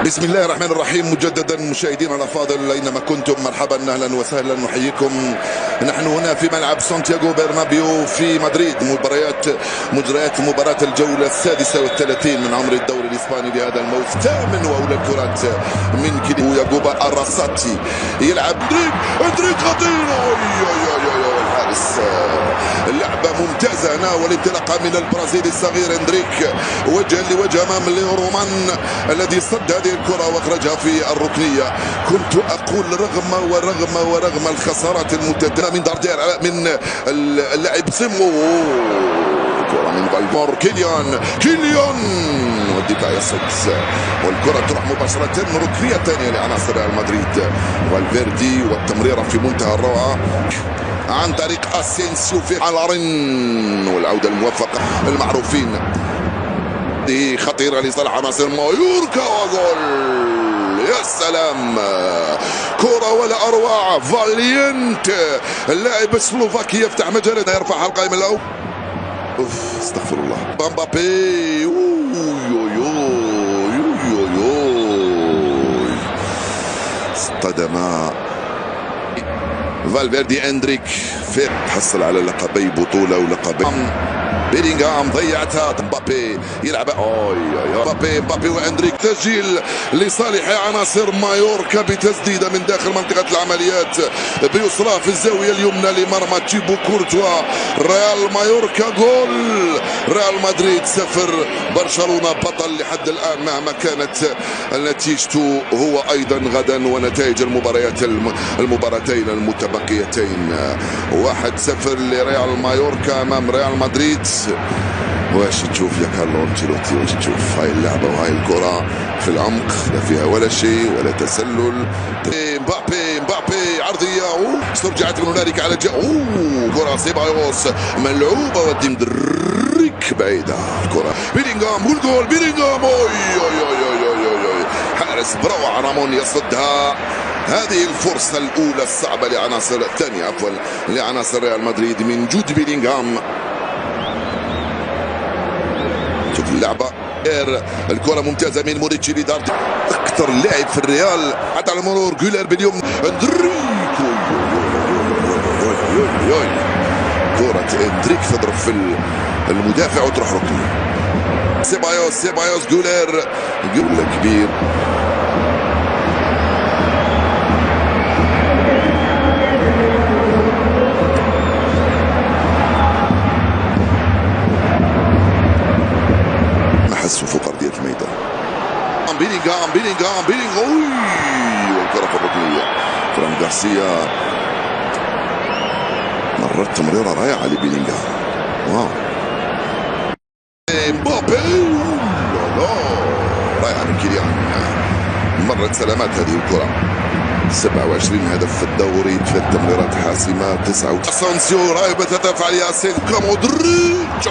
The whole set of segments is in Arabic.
بسم الله الرحمن الرحيم. مجددا مشاهدينا الافاضل اينما كنتم، مرحبا اهلا وسهلا، نحييكم. نحن هنا في ملعب سانتياغو برنابيو في مدريد، مجريات مباراة الجولة 36 من عمر الدوري الاسباني لهذا الموسم. ثامن واولى الكرات من كيليو ياغوبا الراساتي، يلعب اندريك خطير، الحارس. اللعبة ممتازة هنا، والانطلاقة من البرازيلي الصغير اندريك وجها لوجه امام ليورومان الذي صد هذه الكرة واخرجها في الركنية. كنت اقول رغم الخسارات المتتالية من داردير من اللاعب سيمو، كرة من فالفور كيليان والدفاع يصد، والكرة تروح مباشرة ركنية ثانية لعناصر ريال مدريد. فالفيردي والتمريرة في منتهى الروعة عن طريق اسينسيو في الارين، والعودة الموفقة المعروفين دي خطيرة لصالح عناصر مايوركا وجول. يا سلام، كرة ولا اروع. فالينت اللاعب السلوفاكي يفتح مجال، يرفع القائم الاول. استغفر الله. مبابي اصطدم فالفيردي اندريك في حصل على لقبي بطولة ولقبين. بيلينغهام ضيعتها، مبابي يلعب مبابي واندريك. تسجيل لصالح عناصر مايوركا بتسديده من داخل منطقه العمليات بيسرى في الزاويه اليمنى لمرمى تيبو كورتوا. ريال مايوركا جول، ريال مدريد 0. برشلونه بطل لحد الان مهما كانت نتيجته هو ايضا غدا، ونتائج المباراتين المتبقيتين 1-0 لريال مايوركا امام ريال مدريد. واش تشوف يا كارلو انشيلوتي؟ واش تشوف هاي اللعبه وهاي الكره في العمق، لا فيها ولا شيء ولا تسلل. مبابي عرضيه، استرجعت من هنالك على كره سيبايوس ملعوبه وديمدريك بعيده الكره. بيلينغهام والجول. بيلينغهام حارس بروعه، رامون يصدها. هذه الفرصة الأولى الصعبة لعناصر الثانية عفوا لعناصر ريال مدريد من جود بيلينغهام. شوف اللعبة، الكرة ممتازة من موريتشي لدارتي، أكثر لاعب في الريال حتى على المرور. جولر باليوم، اندريك كرة اندريك تضرب في المدافع وتروح ركنية. سيبايوس جولر كبير. فوق ارضيه الميدان. بيلينغهام والكره في الركنيه. فران غارسيا مرت تمريره رائعه لبيلينغهام. واو. مبابي رائعه من كيليان، مرت سلامات هذه الكره. 27 هدف في الدوري، 3 تمريرات حاسمه، 9. اسانسيو رائبه تدافع ياسين كمودريتش.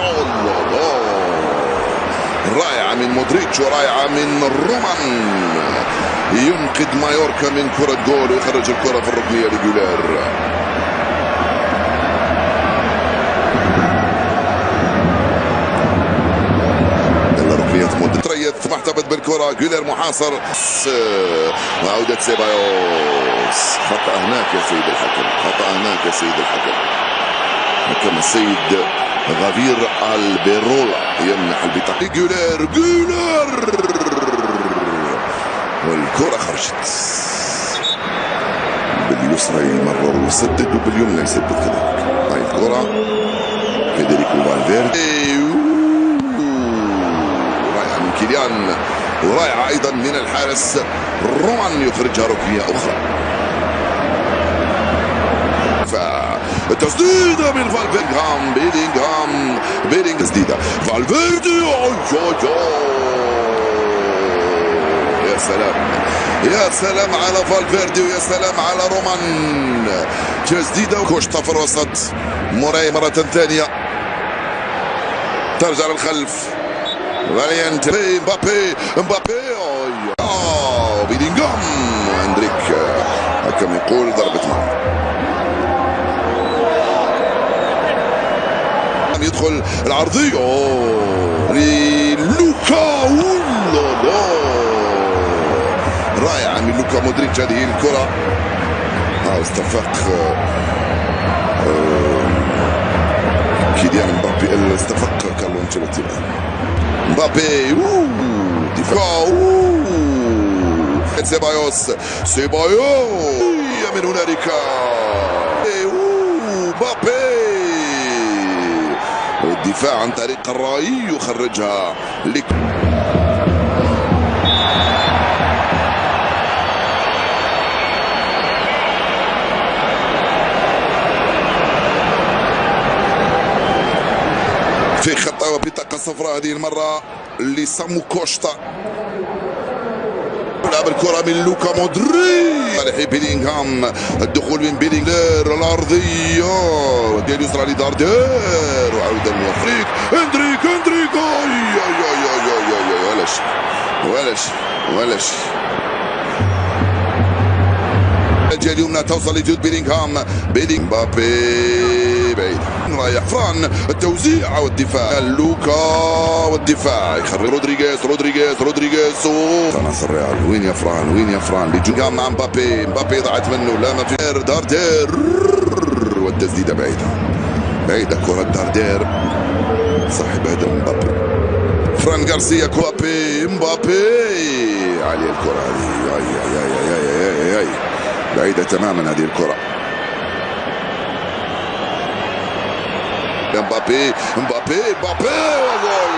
رائعة من مودريتش ورائعة من رومان، ينقذ مايوركا من كرة جول ويخرج الكرة في الركنية لجولر. ركنية مودريتش محتفظ بالكرة. جولر محاصر، وعودة سيبايوس. خطأ هناك يا سيد الحكم، خطأ هناك يا سيد الحكم. حكم السيد غافير البيرولا يمنح البطاقة. جولر والكرة خرجت باليسرى، يمرر ويسدد، وباليمنى يسدد كذلك. هاي الكرة فيدريكو فالفيردي، رائعة من كيليان ورائعة أيضا من الحارس رومان، يخرجها ركنية أخرى. تسديدة من فالفيردي. بيلينغهام تسديدة فالفيردي. يا سلام على فالفيردي، ويا سلام على رومان. تسديدة كوشتا في الوسط. موراي مرة ثانية ترجع للخلف. فالينت. مبابي بيلينغهام واندريك. حكم يقول ضربة نار. يدخل العرضية لوكا. لوكا مودريتش هذه الكرة استفاق كيليان مبابي، استفاق كارلو أنشيلوتي. مبابي دفاع سيبايوس من هنالك مبابي، الدفاع عن طريق الراي يخرجها في خطأ وبطاقة صفراء هذه المرة لسامو كوستا. لعب الكرة من لوكا مودريتش صالح بيلينغهام، الدخول من بيلينغهام الأرضية ديال يسرى لداردير وعودة للأفريق اندريك ولاش الجهة اليمنى توصل لجود بيلينغهام، مبابي بعيد رايح فران، التوزيع والدفاع لوكا والدفاع يخرج رودريغيز ناصر ريال. وين يا فران لجوجام مع مبابي ضاعت منه، لا ما في داردير والتسديده بعيده كره داردير صاحب هذا مبابي. فران غارسيا مبابي عليه الكره هذه بعيده تماما هذه الكره. مبابي وجول.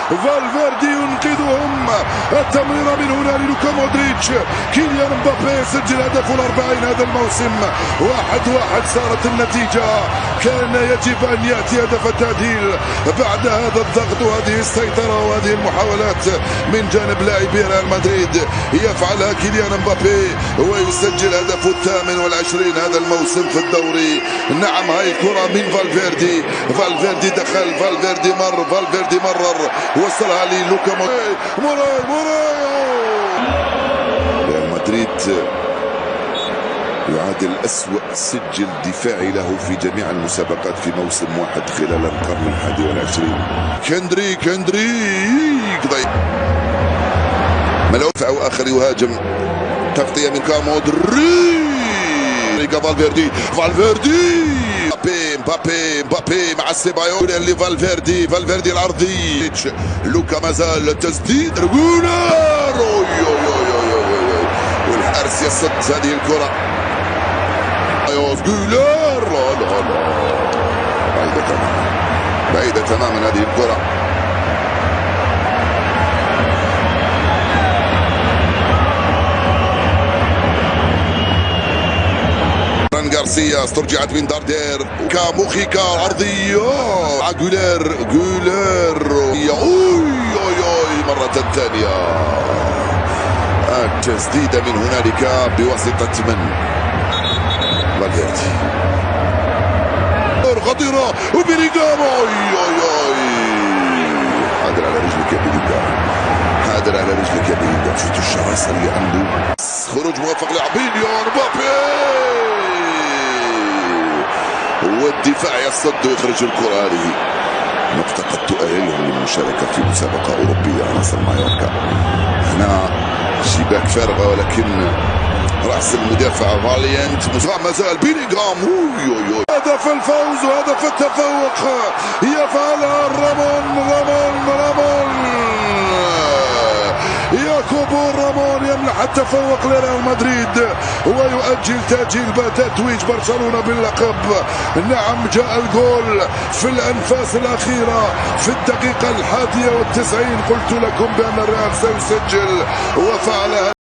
فالفيردي ينقذهم، التمريرة من هنا للوكا مودريتش. كيليان مبابي سجل هدفه ال40 هذا الموسم. 1-1 صارت النتيجة، كان يجب أن يأتي هدف التعديل بعد هذا الضغط وهذه السيطرة وهذه المحاولات من جانب لاعبي ريال مدريد. يفعلها كيليان مبابي ويسجل هدفه ال28 هذا الموسم في الدوري. نعم هاي كرة من فالفيردي دخل، فالفيردي مرر وصلها للوكا موراي. ريال مدريد يعادل أسوأ سجل دفاعي له في جميع المسابقات في موسم واحد خلال القرن ال21. كندريك ضيق ملعوب أو آخر يهاجم، تغطية من مودريتش فالفيردي مبابي مع سيبايوس لفالفيردي العرضي. لوكا مازال التسديد والحارس يصد هذه الكرة. بعيدة تماما هذه الكرة. غارسيا استرجعت من داردير كاموخيكا عرضية مع جولير مرة ثانية. التسديدة من هنالك بواسطة من فالفيردي خطيرة وبيلينغهام حاضر على رجلك يا بيلينغهام شفتوا الشراسة اللي عنده. خروج موفق لاعبين مبابي والدفاع يصد ويخرج الكرة هذه. نقطة قد تؤهلهم للمشاركة في مسابقة أوروبية عناصر مايوركا. هنا شباك فارغة ولكن رأس المدافع فاليانت ما زال بيلينغهام هدف الفوز وهدف التفوق يفعلها رامون ياكوبو رامون يمنح التفوق لريال مدريد ويؤجل تتويج برشلونة باللقب. نعم جاء الجول في الأنفاس الأخيرة في الدقيقة 91. قلت لكم بأن الريال سيسجل وفعلها.